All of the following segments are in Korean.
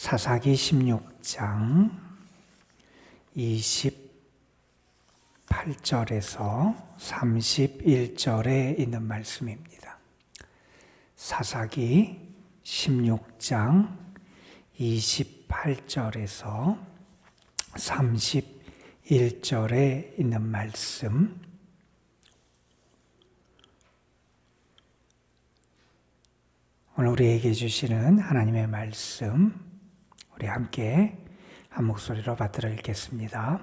사사기 16장 28절에서 31절에 있는 말씀입니다. 사사기 16장 28절에서 31절에 있는 말씀, 오늘 우리에게 주시는 하나님의 말씀, 우리 함께 한 목소리로 받들어 읽겠습니다.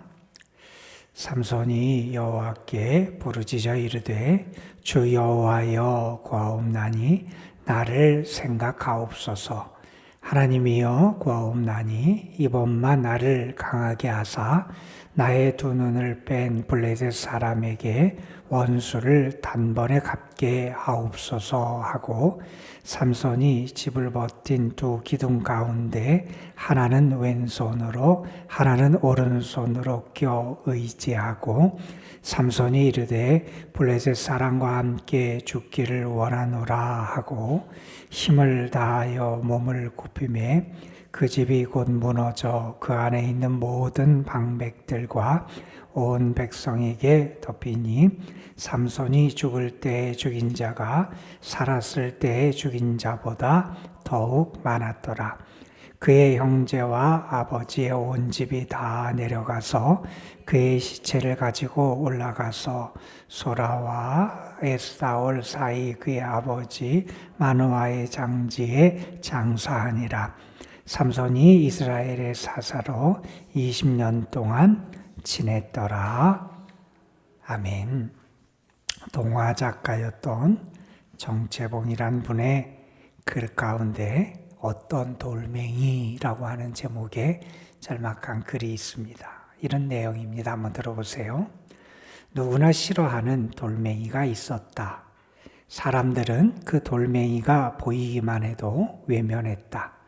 삼손이 여호와께 부르짖어 이르되 주 여호와여 구하옵나니 나를 생각하옵소서. 하나님이여 구하옵나니 이번만 나를 강하게 하사 나의 두 눈을 뺀 블레셋 사람에게 원수를 단번에 갚게 하옵소서 하고, 삼손이 집을 버틴 두 기둥 가운데 하나는 왼손으로 하나는 오른손으로 껴 의지하고, 삼손이 이르되 블레셋 사람과 함께 죽기를 원하노라 하고 힘을 다하여 몸을 굽히매 그 집이 곧 무너져 그 안에 있는 모든 방백들과 온 백성에게 덮이니, 삼손이 죽을 때에 죽인 자가 살았을 때에 죽인 자보다 더욱 많았더라. 그의 형제와 아버지의 온 집이 다 내려가서 그의 시체를 가지고 올라가서 소라와 에스다올 사이 그의 아버지 마노아의 장지에 장사하니라. 삼손이 이스라엘의 사사로 20년 동안 지냈더라. 아멘. 동화 작가였던 정채봉이란 분의 글 가운데 어떤 돌멩이라고 하는 제목의 짤막한 글이 있습니다. 이런 내용입니다. 한번 들어보세요. 누구나 싫어하는 돌멩이가 있었다. 사람들은 그 돌멩이가 보이기만 해도 외면했다.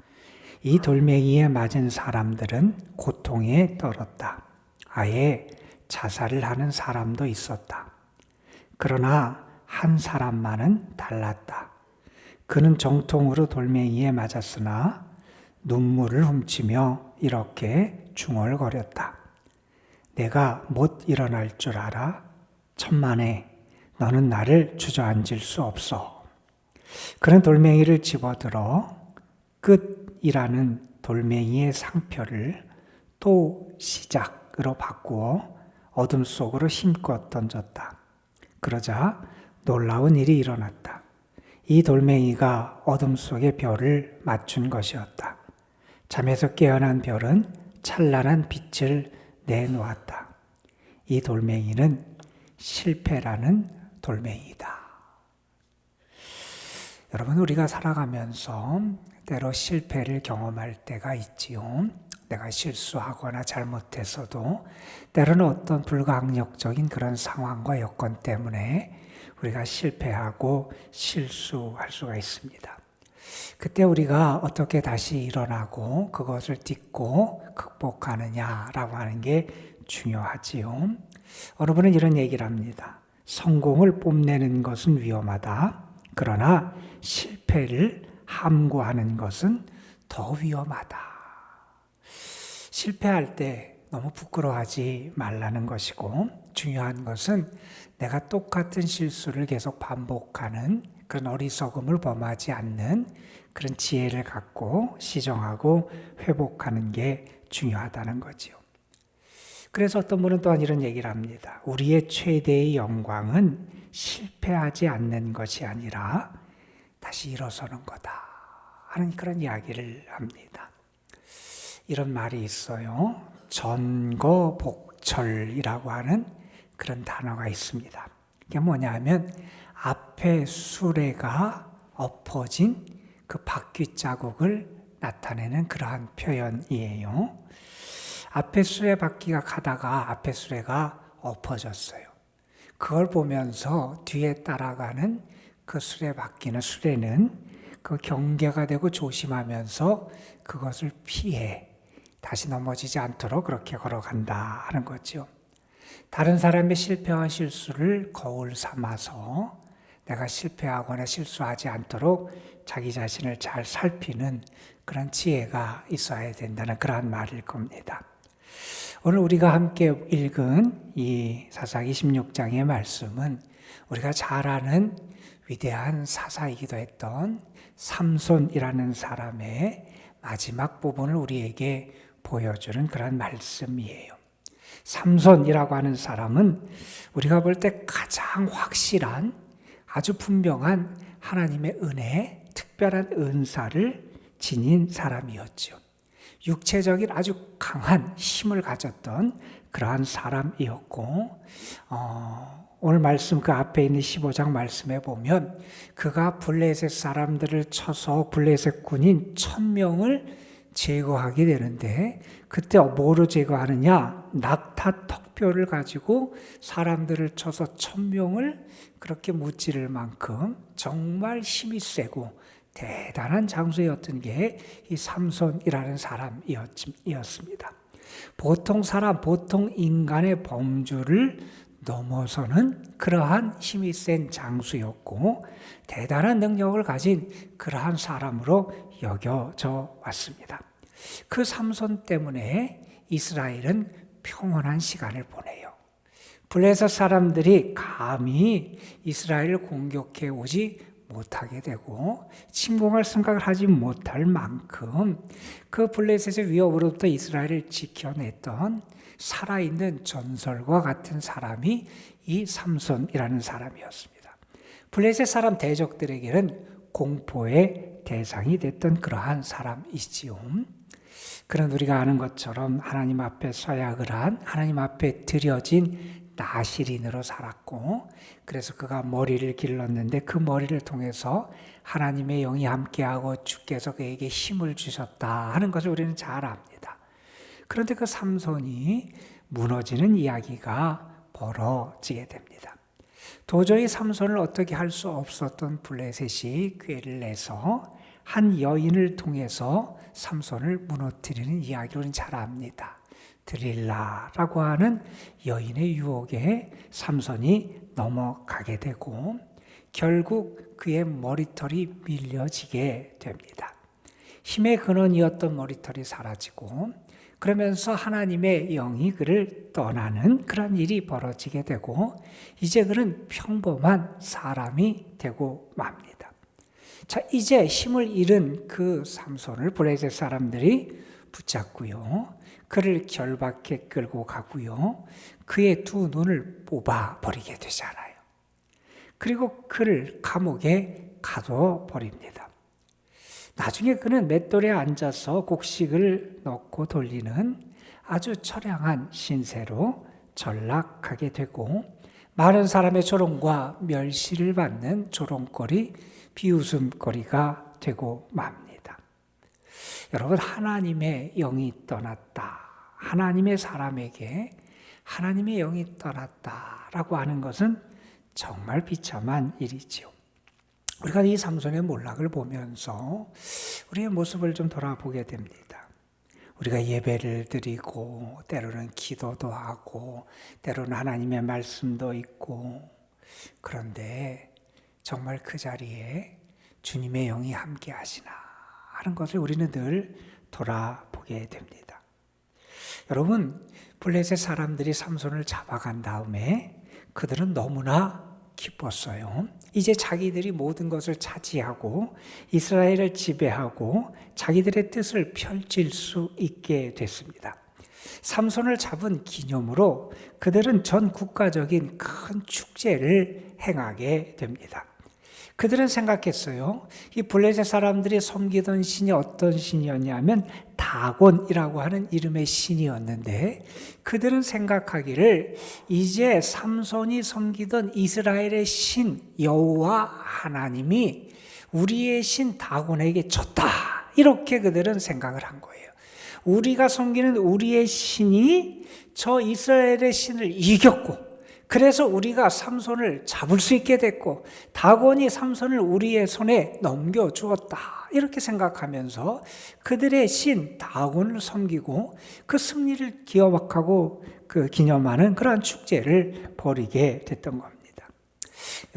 이 돌멩이에 맞은 사람들은 고통에 떨었다. 아예 자살을 하는 사람도 있었다. 그러나 한 사람만은 달랐다. 그는 정통으로 돌멩이에 맞았으나 눈물을 훔치며 이렇게 중얼거렸다. 내가 못 일어날 줄 알아? 천만에 너는 나를 주저앉을 수 없어. 그는 돌멩이를 집어들어 끝이라는 돌멩이의 상표를 또 시작으로 바꾸어 어둠 속으로 힘껏 던졌다. 그러자 놀라운 일이 일어났다. 이 돌멩이가 어둠 속의 별을 맞춘 것이었다. 잠에서 깨어난 별은 찬란한 빛을 내놓았다. 이 돌멩이는 실패라는 돌멩이다. 여러분, 우리가 살아가면서 때로 실패를 경험할 때가 있지요. 내가 실수하거나 잘못해서도 때로는 어떤 불가항력적인 그런 상황과 여건 때문에 우리가 실패하고 실수할 수가 있습니다. 그때 우리가 어떻게 다시 일어나고 그것을 딛고 극복하느냐라고 하는 게 중요하지요. 어느 분은 이런 얘기를 합니다. 성공을 뽐내는 것은 위험하다. 그러나 실패를 함구하는 것은 더 위험하다. 실패할 때 너무 부끄러워하지 말라는 것이고, 중요한 것은 내가 똑같은 실수를 계속 반복하는 그런 어리석음을 범하지 않는 그런 지혜를 갖고 시정하고 회복하는 게 중요하다는 거죠. 그래서 어떤 분은 또한 이런 얘기를 합니다. 우리의 최대의 영광은 실패하지 않는 것이 아니라 다시 일어서는 거다 하는 그런 이야기를 합니다. 이런 말이 있어요. 전거복철이라고 하는 그런 단어가 있습니다. 이게 뭐냐면 앞에 수레가 엎어진 그 바퀴 자국을 나타내는 그러한 표현이에요. 앞에 수레 바퀴가 가다가 앞에 수레가 엎어졌어요. 그걸 보면서 뒤에 따라가는 그 수레는 그 경계가 되고 조심하면서 그것을 피해 다시 넘어지지 않도록 그렇게 걸어간다 하는 거죠. 다른 사람의 실패와 실수를 거울 삼아서 내가 실패하거나 실수하지 않도록 자기 자신을 잘 살피는 그런 지혜가 있어야 된다는 그러한 말일 겁니다. 오늘 우리가 함께 읽은 이 사사기 16장의 말씀은 우리가 잘 아는 위대한 사사이기도 했던 삼손이라는 사람의 마지막 부분을 우리에게 보여주는 그런 말씀이에요. 삼손이라고 하는 사람은 우리가 볼 때 가장 확실한 아주 분명한 하나님의 은혜, 특별한 은사를 지닌 사람이었죠. 육체적인 아주 강한 힘을 가졌던 그러한 사람이었고 오늘 말씀 그 앞에 있는 15장 말씀에 보면 그가 블레셋 사람들을 쳐서 블레셋 군인 1000명을 제거하게 되는데 그때 뭐로 제거하느냐? 낙타 턱뼈를 가지고 사람들을 쳐서 1000명을 그렇게 무찌를 만큼 정말 힘이 세고 대단한 장수였던 게 이 삼손이라는 사람이었습니다. 보통 사람, 보통 인간의 범주를 넘어서는 그러한 힘이 센 장수였고 대단한 능력을 가진 그러한 사람으로 여겨져 왔습니다. 그 삼손 때문에 이스라엘은 평온한 시간을 보내요. 블레셋 사람들이 감히 이스라엘을 공격해 오지 못하게 되고 침공할 생각을 하지 못할 만큼 그 블레셋의 위협으로부터 이스라엘을 지켜냈던 살아있는 전설과 같은 사람이 이 삼손이라는 사람이었습니다. 블레셋 사람 대적들에게는 공포의 대상이 됐던 그러한 사람이지요. 그런 우리가 아는 것처럼 하나님 앞에 서약을 한 하나님 앞에 드려진 나실인으로 살았고 그래서 그가 머리를 길렀는데 그 머리를 통해서 하나님의 영이 함께하고 주께서 그에게 힘을 주셨다 하는 것을 우리는 잘 압니다. 그런데 그 삼손이 무너지는 이야기가 벌어지게 됩니다. 도저히 삼손을 어떻게 할 수 없었던 블레셋이 꾀를 내서 한 여인을 통해서 삼손을 무너뜨리는 이야기를 우리는 잘 압니다. 드릴라라고 하는 여인의 유혹에 삼손이 넘어가게 되고 결국 그의 머리털이 밀려지게 됩니다. 힘의 근원이었던 머리털이 사라지고 그러면서 하나님의 영이 그를 떠나는 그런 일이 벌어지게 되고 이제 그는 평범한 사람이 되고 맙니다. 자, 이제 힘을 잃은 그 삼손을 블레셋 사람들이 붙잡고요. 그를 결박해 끌고 가고요. 그의 두 눈을 뽑아버리게 되잖아요. 그리고 그를 감옥에 가둬버립니다. 나중에 그는 맷돌에 앉아서 곡식을 넣고 돌리는 아주 처량한 신세로 전락하게 되고 많은 사람의 조롱과 멸시를 받는 조롱거리, 비웃음거리가 되고 맙니다. 여러분, 하나님의 영이 떠났다. 하나님의 사람에게 하나님의 영이 떠났다라고 하는 것은 정말 비참한 일이지요. 우리가 이 삼손의 몰락을 보면서 우리의 모습을 좀 돌아보게 됩니다. 우리가 예배를 드리고 때로는 기도도 하고 때로는 하나님의 말씀도 있고 그런데 정말 그 자리에 주님의 영이 함께 하시나 하는 것을 우리는 늘 돌아보게 됩니다. 여러분, 블레셋 사람들이 삼손을 잡아간 다음에 그들은 너무나 기뻤어요. 이제 자기들이 모든 것을 차지하고 이스라엘을 지배하고 자기들의 뜻을 펼칠 수 있게 됐습니다. 삼손을 잡은 기념으로 그들은 전 국가적인 큰 축제를 행하게 됩니다. 그들은 생각했어요. 이 블레셋 사람들이 섬기던 신이 어떤 신이었냐면 다곤이라고 하는 이름의 신이었는데 그들은 생각하기를 이제 삼손이 섬기던 이스라엘의 신 여호와 하나님이 우리의 신 다곤에게 졌다. 이렇게 그들은 생각을 한 거예요. 우리가 섬기는 우리의 신이 저 이스라엘의 신을 이겼고 그래서 우리가 삼손을 잡을 수 있게 됐고 다곤이 삼손을 우리의 손에 넘겨주었다. 이렇게 생각하면서 그들의 신 다곤을 섬기고 그 승리를 기억하고 그 기념하는 그러한 축제를 벌이게 됐던 겁니다.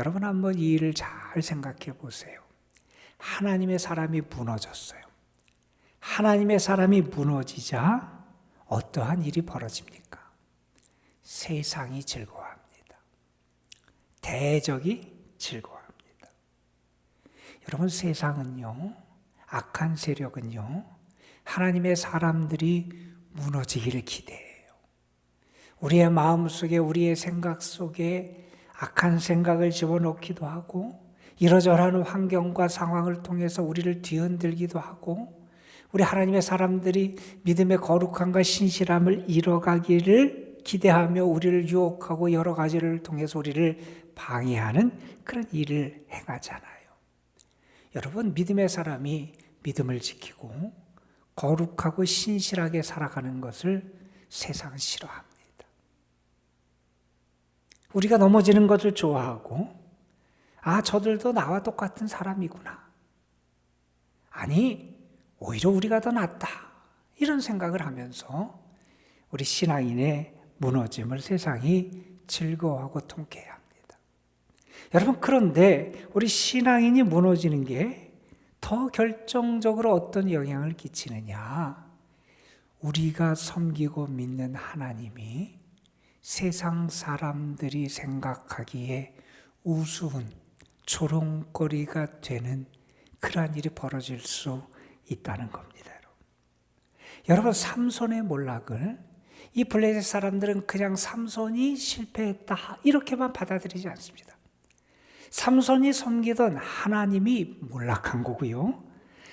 여러분 한번 이 일을 잘 생각해 보세요. 하나님의 사람이 무너졌어요. 하나님의 사람이 무너지자 어떠한 일이 벌어집니까? 세상이 즐거워합니다. 대적이 즐거워합니다. 여러분, 세상은요, 악한 세력은요, 하나님의 사람들이 무너지기를 기대해요. 우리의 마음속에, 우리의 생각 속에 악한 생각을 집어넣기도 하고, 이러저러한 환경과 상황을 통해서 우리를 뒤흔들기도 하고, 우리 하나님의 사람들이 믿음의 거룩함과 신실함을 이뤄가기를 기대하며 우리를 유혹하고 여러 가지를 통해서 우리를 방해하는 그런 일을 행하잖아요. 여러분, 믿음의 사람이 믿음을 지키고 거룩하고 신실하게 살아가는 것을 세상은 싫어합니다. 우리가 넘어지는 것을 좋아하고, 저들도 나와 똑같은 사람이구나. 아니, 오히려 우리가 더 낫다. 이런 생각을 하면서 우리 신앙인의 무너짐을 세상이 즐거워하고 통쾌해합니다. 여러분, 그런데 우리 신앙인이 무너지는 게 더 결정적으로 어떤 영향을 끼치느냐? 우리가 섬기고 믿는 하나님이 세상 사람들이 생각하기에 우스운 조롱거리가 되는 그러한 일이 벌어질 수 있다는 겁니다. 여러분, 삼손의 몰락을 이 블레셋 사람들은 그냥 삼손이 실패했다 이렇게만 받아들이지 않습니다. 삼손이 섬기던 하나님이 몰락한 거고요.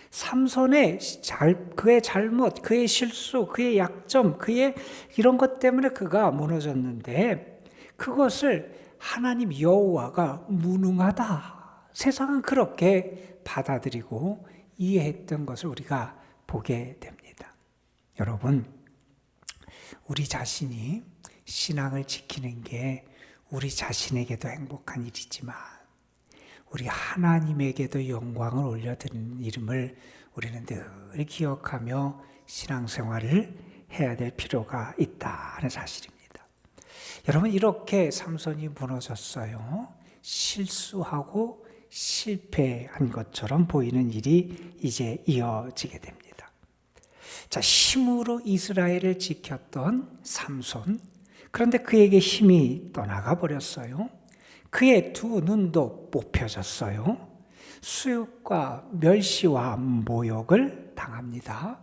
삼손의 그의 잘못, 그의 실수, 그의 약점, 그의 이런 것 때문에 그가 무너졌는데 그것을 하나님 여호와가 무능하다. 세상은 그렇게 받아들이고 이해했던 것을 우리가 보게 됩니다. 여러분, 우리 자신이 신앙을 지키는 게 우리 자신에게도 행복한 일이지만 우리 하나님에게도 영광을 올려드리는 이름을 우리는 늘 기억하며 신앙생활을 해야 될 필요가 있다는 사실입니다. 여러분, 이렇게 삼손이 무너졌어요. 실수하고 실패한 것처럼 보이는 일이 이제 이어지게 됩니다. 자, 힘으로 이스라엘을 지켰던 삼손, 그런데 그에게 힘이 떠나가 버렸어요. 그의 두 눈도 뽑혀졌어요. 수육과 멸시와 모욕을 당합니다.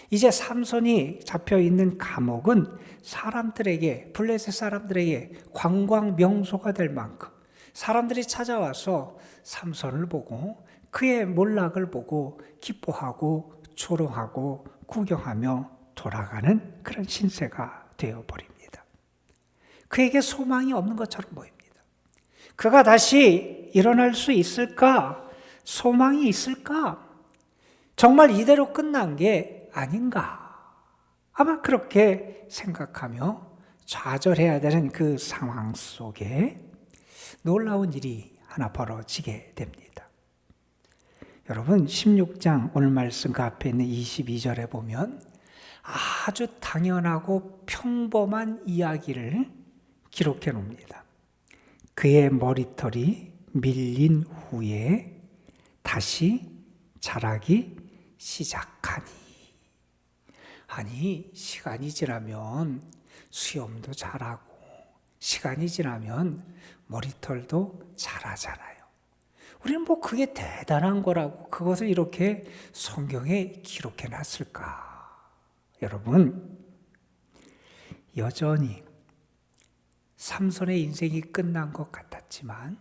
이제 삼손이 잡혀있는 감옥은 사람들에게, 블레셋 사람들에게 관광 명소가 될 만큼 사람들이 찾아와서 삼손을 보고 그의 몰락을 보고 기뻐하고 조롱하고 구경하며 돌아가는 그런 신세가 되어버립니다. 그에게 소망이 없는 것처럼 보입니다. 그가 다시 일어날 수 있을까? 소망이 있을까? 정말 이대로 끝난 게 아닌가? 아마 그렇게 생각하며 좌절해야 되는 그 상황 속에 놀라운 일이 하나 벌어지게 됩니다. 여러분, 16장 오늘 말씀 그 앞에 있는 22절에 보면 아주 당연하고 평범한 이야기를 기록해 놓습니다. 그의 머리털이 밀린 후에 다시 자라기 시작하니. 아니, 시간이 지나면 수염도 자라고 시간이 지나면 머리털도 자라잖아요. 우리는 뭐 그게 대단한 거라고 그것을 이렇게 성경에 기록해 놨을까? 여러분, 여전히 삼손의 인생이 끝난 것 같았지만,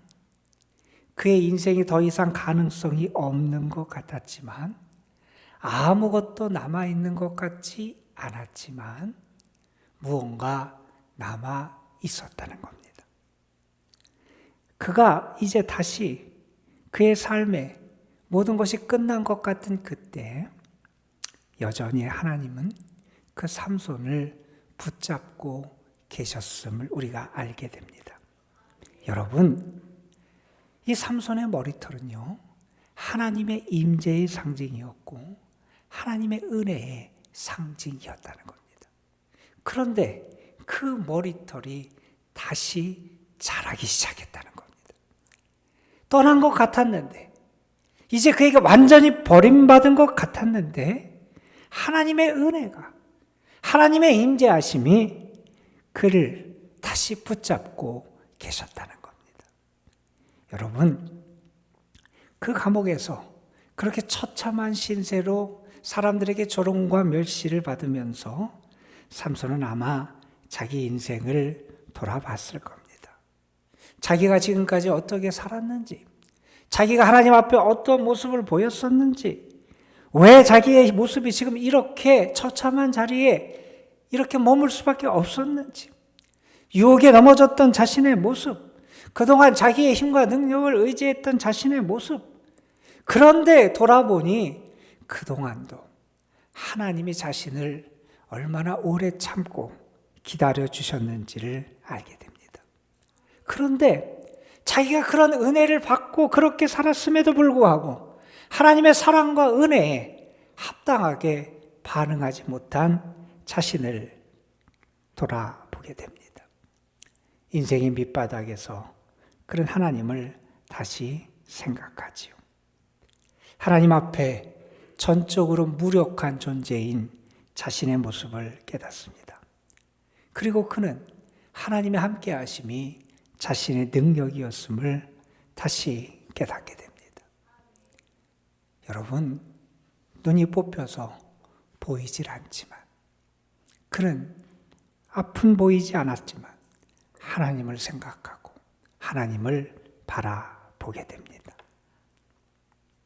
그의 인생이 더 이상 가능성이 없는 것 같았지만, 아무것도 남아있는 것 같지 않았지만 무언가 남아 있었다는 겁니다. 그가 이제 다시 그의 삶에 모든 것이 끝난 것 같은 그때 여전히 하나님은 그 삼손을 붙잡고 계셨음을 우리가 알게 됩니다. 여러분, 이 삼손의 머리털은요, 하나님의 임재의 상징이었고 하나님의 은혜의 상징이었다는 겁니다. 그런데 그 머리털이 다시 자라기 시작했다는 겁니다. 떠난 것 같았는데, 이제 그에게 완전히 버림받은 것 같았는데 하나님의 은혜가, 하나님의 임재하심이 그를 다시 붙잡고 계셨다는 겁니다. 여러분, 그 감옥에서 그렇게 처참한 신세로 사람들에게 조롱과 멸시를 받으면서 삼손은 아마 자기 인생을 돌아봤을 겁니다. 자기가 지금까지 어떻게 살았는지, 자기가 하나님 앞에 어떤 모습을 보였었는지, 왜 자기의 모습이 지금 이렇게 처참한 자리에 이렇게 머물 수밖에 없었는지, 유혹에 넘어졌던 자신의 모습, 그동안 자기의 힘과 능력을 의지했던 자신의 모습, 그런데 돌아보니 그동안도 하나님이 자신을 얼마나 오래 참고 기다려주셨는지를 알게 됩니다. 그런데 자기가 그런 은혜를 받고 그렇게 살았음에도 불구하고 하나님의 사랑과 은혜에 합당하게 반응하지 못한 자신을 돌아보게 됩니다. 인생의 밑바닥에서 그런 하나님을 다시 생각하지요. 하나님 앞에 전적으로 무력한 존재인 자신의 모습을 깨닫습니다. 그리고 그는 하나님의 함께 하심이 자신의 능력이었음을 다시 깨닫게 됩니다. 여러분, 눈이 뽑혀서 보이질 않지만, 그는 앞은 보이지 않았지만 하나님을 생각하고 하나님을 바라보게 됩니다.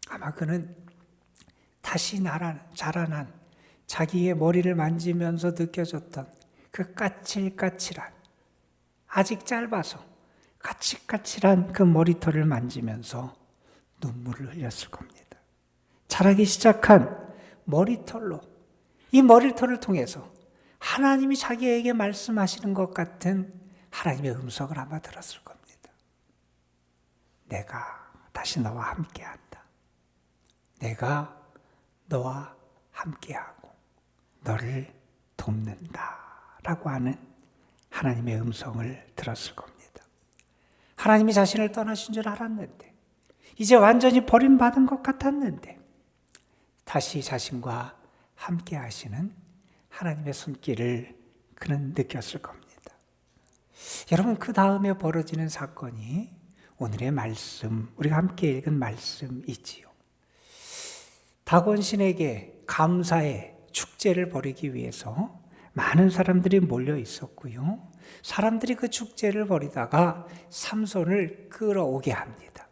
아마 그는 다시 자라난 자기의 머리를 만지면서 느껴졌던 그 까칠까칠한, 아직 짧아서 까칠까칠한 그 머리털을 만지면서 눈물을 흘렸을 겁니다. 자라기 시작한 머리털로, 이 머리털을 통해서 하나님이 자기에게 말씀하시는 것 같은 하나님의 음성을 아마 들었을 겁니다. 내가 다시 너와 함께한다. 내가 너와 함께하고 너를 돕는다 라고 하는 하나님의 음성을 들었을 겁니다. 하나님이 자신을 떠나신 줄 알았는데, 이제 완전히 버림받은 것 같았는데 다시 자신과 함께 하시는 하나님의 손길을 그는 느꼈을 겁니다. 여러분, 그 다음에 벌어지는 사건이 오늘의 말씀, 우리가 함께 읽은 말씀이지요. 다곤신에게 감사의 축제를 벌이기 위해서 많은 사람들이 몰려 있었고요. 사람들이 그 축제를 벌이다가 삼손을 끌어오게 합니다.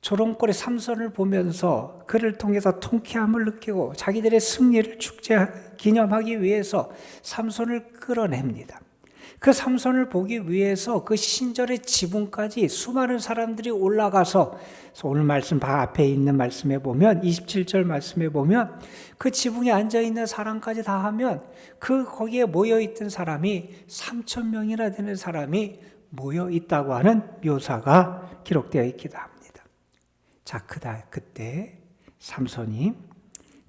조롱거리 삼손을 보면서 그를 통해서 통쾌함을 느끼고 자기들의 승리를 기념하기 위해서 삼손을 끌어냅니다. 그 삼손을 보기 위해서 그 신절의 지붕까지 수많은 사람들이 올라가서, 오늘 말씀 앞에 있는 말씀에 보면 27절 말씀에 보면 그 지붕에 앉아있는 사람까지 다 하면 거기에 모여있던 사람이 3,000명이나 되는 사람이 모여있다고 하는 묘사가 기록되어 있기도 합니다. 자, 그때 삼손이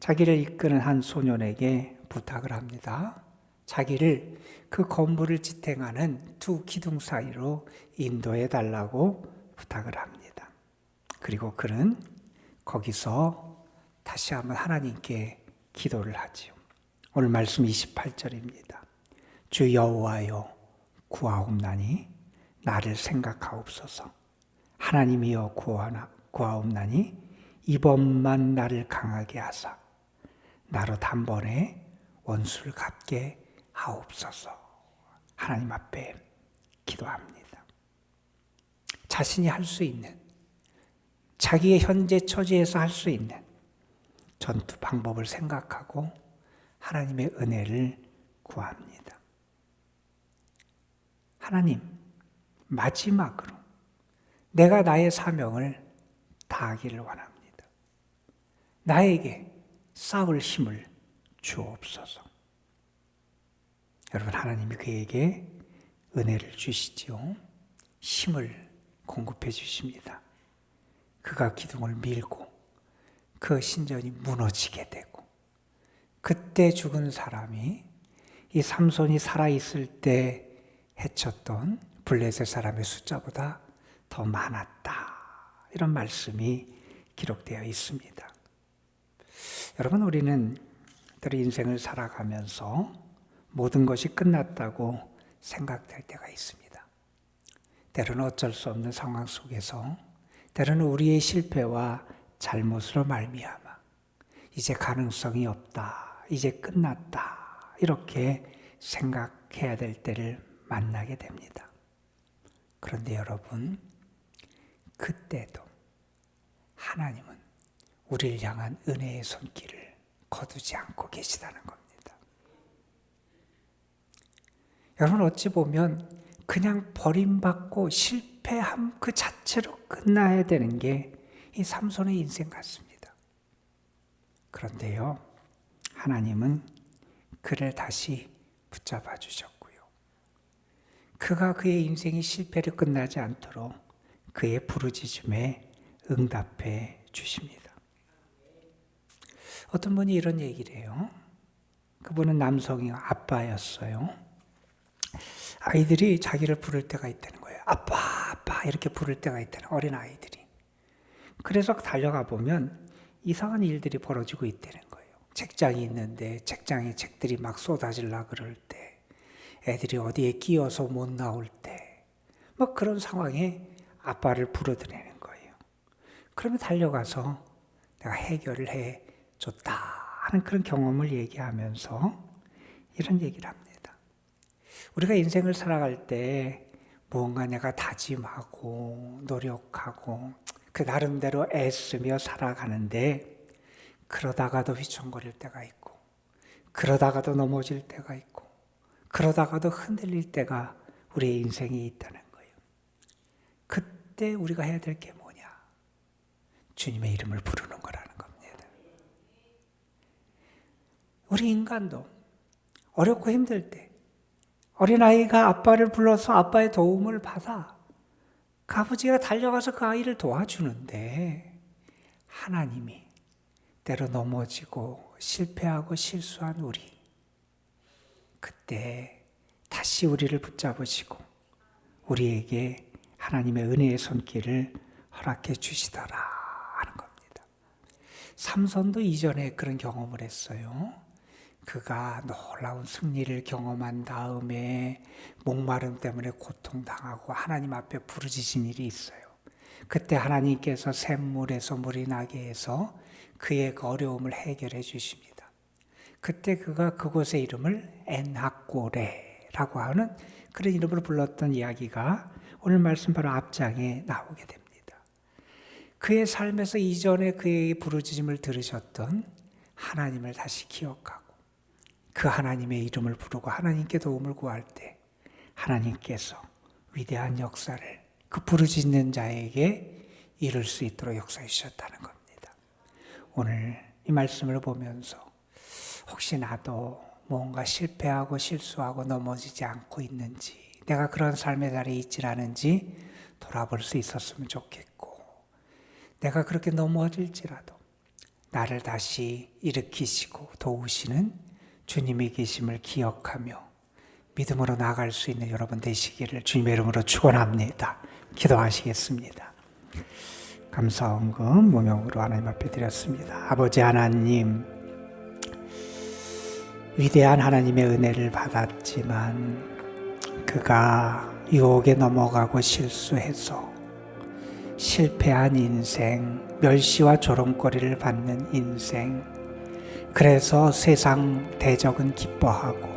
자기를 이끄는 한 소년에게 부탁을 합니다. 자기를 그 건물을 지탱하는 두 기둥 사이로 인도해 달라고 부탁을 합니다. 그리고 그는 거기서 다시 한번 하나님께 기도를 하지요. 오늘 말씀 28절입니다. 주 여호와여 구하옵나니 나를 생각하옵소서. 하나님이여 구하옵나니 이번만 나를 강하게 하사 나로 단번에 원수를 갚게 하옵소서. 하나님 앞에 기도합니다. 자신이 할 수 있는, 자기의 현재 처지에서 할 수 있는 전투 방법을 생각하고 하나님의 은혜를 구합니다. 하나님, 마지막으로 내가 나의 사명을 다하기를 원합니다. 나에게 싸울 힘을 주옵소서. 여러분, 하나님이 그에게 은혜를 주시지요. 힘을 공급해 주십니다. 그가 기둥을 밀고 그 신전이 무너지게 되고, 그때 죽은 사람이 이 삼손이 살아있을 때 해쳤던 블레셋 사람의 숫자보다 더 많았다. 이런 말씀이 기록되어 있습니다. 여러분, 우리는 때로 인생을 살아가면서 모든 것이 끝났다고 생각될 때가 있습니다. 때로는 어쩔 수 없는 상황 속에서 때로는 우리의 실패와 잘못으로 말미암아 이제 가능성이 없다, 이제 끝났다 이렇게 생각해야 될 때를 만나게 됩니다. 그런데 여러분, 그때도 하나님은 우리를 향한 은혜의 손길을 거두지 않고 계시다는 겁니다. 여러분, 어찌 보면 그냥 버림받고 실패함 그 자체로 끝나야 되는 게 이 삼손의 인생 같습니다. 그런데요, 하나님은 그를 다시 붙잡아 주셨고요. 그가 그의 인생이 실패로 끝나지 않도록 그의 부르짖음에 응답해 주십니다. 어떤 분이 이런 얘기를 해요. 그분은 남성이 아빠였어요. 아이들이 자기를 부를 때가 있다는 거예요. 아빠, 아빠 이렇게 부를 때가 있다는 어린 아이들이. 그래서 달려가 보면 이상한 일들이 벌어지고 있다는 거예요. 책장이 있는데 책장에 책들이 막 쏟아질라 그럴 때, 애들이 어디에 끼어서 못 나올 때, 막 그런 상황에 아빠를 불러들이는 거예요. 그러면 달려가서 내가 해결을 해 줬다 하는 그런 경험을 얘기하면서 이런 얘기를 합니다. 우리가 인생을 살아갈 때 무언가 내가 다짐하고 노력하고 그 나름대로 애쓰며 살아가는데 그러다가도 휘청거릴 때가 있고 그러다가도 넘어질 때가 있고 그러다가도 흔들릴 때가 우리의 인생이 있다는 거예요. 그때 우리가 해야 될 게 뭐냐? 주님의 이름을 부르는 거라는 겁니다. 우리 인간도 어렵고 힘들 때 어린아이가 아빠를 불러서 아빠의 도움을 받아 그 아버지가 달려가서 그 아이를 도와주는데 하나님이 때로 넘어지고 실패하고 실수한 우리, 그때 다시 우리를 붙잡으시고 우리에게 하나님의 은혜의 손길을 허락해 주시더라 하는 겁니다. 삼손도 이전에 그런 경험을 했어요. 그가 놀라운 승리를 경험한 다음에 목마름 때문에 고통당하고 하나님 앞에 부르짖은 일이 있어요. 그때 하나님께서 샘물에서 물이 나게 해서 그의 그 어려움을 해결해 주십니다. 그때 그가 그곳의 이름을 엔하꼬레라고 하는 그런 이름으로 불렀던 이야기가 오늘 말씀 바로 앞장에 나오게 됩니다. 그의 삶에서 이전에 그의 부르짖음을 들으셨던 하나님을 다시 기억하고 그 하나님의 이름을 부르고 하나님께 도움을 구할 때 하나님께서 위대한 역사를 그 부르짖는 자에게 이룰 수 있도록 역사해 주셨다는 겁니다. 오늘 이 말씀을 보면서 혹시 나도 뭔가 실패하고 실수하고 넘어지지 않고 있는지, 내가 그런 삶의 자리에 있지 않은지 돌아볼 수 있었으면 좋겠고, 내가 그렇게 넘어질지라도 나를 다시 일으키시고 도우시는 주님의 계심을 기억하며 믿음으로 나아갈 수 있는 여러분 되시기를 주님의 이름으로 축원합니다. 기도하시겠습니다. 감사원금 무명으로 하나님 앞에 드렸습니다. 아버지 하나님, 위대한 하나님의 은혜를 받았지만 그가 유혹에 넘어가고 실수해서 실패한 인생, 멸시와 조롱거리를 받는 인생, 그래서 세상 대적은 기뻐하고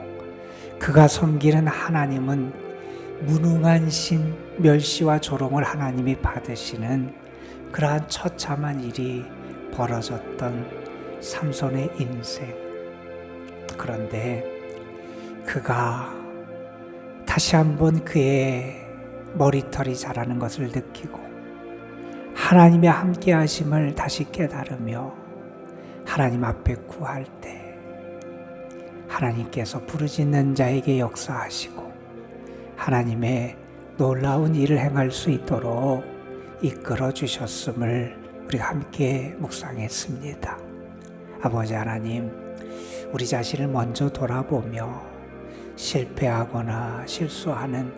그가 섬기는 하나님은 무능한 신, 멸시와 조롱을 하나님이 받으시는 그러한 처참한 일이 벌어졌던 삼손의 인생. 그런데 그가 다시 한번 그의 머리털이 자라는 것을 느끼고 하나님의 함께 하심을 다시 깨달으며 하나님 앞에 구할 때 하나님께서 부르짖는 자에게 역사하시고 하나님의 놀라운 일을 행할 수 있도록 이끌어 주셨음을 우리가 함께 묵상했습니다. 아버지 하나님, 우리 자신을 먼저 돌아보며 실패하거나 실수하는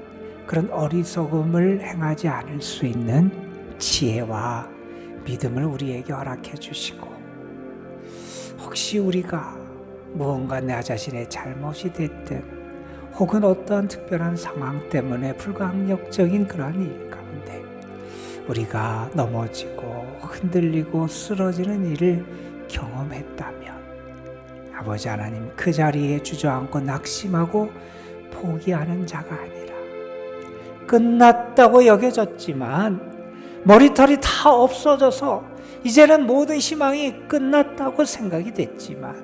그런 어리석음을 행하지 않을 수 있는 지혜와 믿음을 우리에게 허락해 주시고, 혹시 우리가 무언가 내 자신의 잘못이 됐든 혹은 어떠한 특별한 상황 때문에 불가항력적인 그러한 일 가운데 우리가 넘어지고 흔들리고 쓰러지는 일을 경험했다면 아버지 하나님, 그 자리에 주저앉고 낙심하고 포기하는 자가 아니라 끝났다고 여겨졌지만 머리털이 다 없어져서 이제는 모든 희망이 끝났다고 생각이 됐지만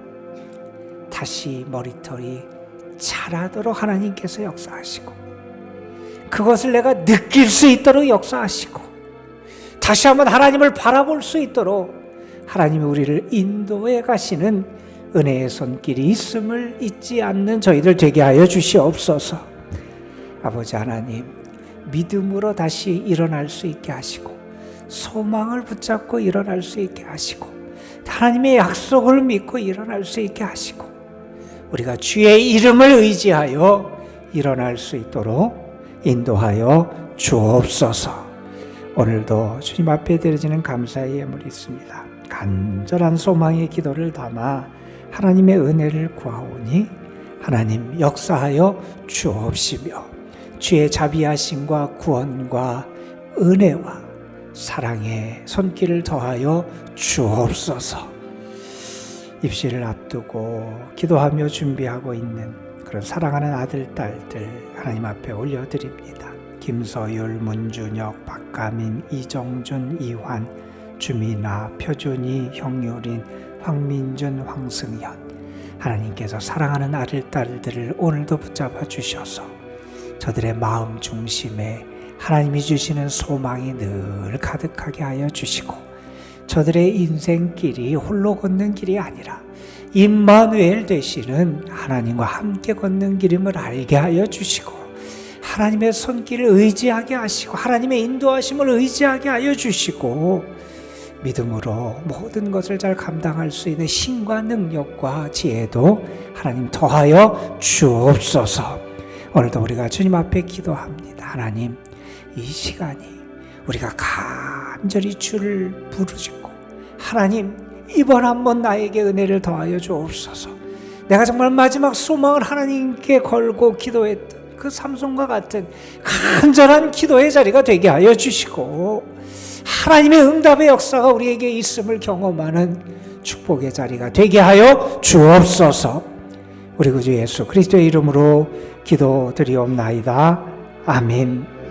다시 머리털이 자라도록 하나님께서 역사하시고 그것을 내가 느낄 수 있도록 역사하시고 다시 한번 하나님을 바라볼 수 있도록 하나님이 우리를 인도해 가시는 은혜의 손길이 있음을 잊지 않는 저희들 되게 하여 주시옵소서. 아버지 하나님, 믿음으로 다시 일어날 수 있게 하시고 소망을 붙잡고 일어날 수 있게 하시고 하나님의 약속을 믿고 일어날 수 있게 하시고 우리가 주의 이름을 의지하여 일어날 수 있도록 인도하여 주옵소서. 오늘도 주님 앞에 드려지는 감사의 예물이 있습니다. 간절한 소망의 기도를 담아 하나님의 은혜를 구하오니 하나님 역사하여 주옵시며 주의 자비하심과 구원과 은혜와 사랑의 손길을 더하여 주옵소서. 입시를 앞두고 기도하며 준비하고 있는 그런 사랑하는 아들, 딸들 하나님 앞에 올려드립니다. 김서율, 문준혁, 박가민, 이정준, 이환, 주민아, 표준이, 형유린, 황민준, 황승현 하나님께서 사랑하는 아들, 딸들을 오늘도 붙잡아 주셔서 저들의 마음 중심에 하나님이 주시는 소망이 늘 가득하게 하여 주시고 저들의 인생길이 홀로 걷는 길이 아니라 임마누엘 되시는 하나님과 함께 걷는 길임을 알게 하여 주시고 하나님의 손길을 의지하게 하시고 하나님의 인도하심을 의지하게 하여 주시고 믿음으로 모든 것을 잘 감당할 수 있는 힘과 능력과 지혜도 하나님 더하여 주옵소서. 오늘도 우리가 주님 앞에 기도합니다. 하나님, 이 시간이 우리가 간절히 주를 부르짖고 하나님, 이번 한번 나에게 은혜를 더하여 주옵소서. 내가 정말 마지막 소망을 하나님께 걸고 기도했던 그 삼손과 같은 간절한 기도의 자리가 되게 하여 주시고 하나님의 응답의 역사가 우리에게 있음을 경험하는 축복의 자리가 되게 하여 주옵소서. 우리 구주 예수 그리스도의 이름으로 기도드리옵나이다. 아멘.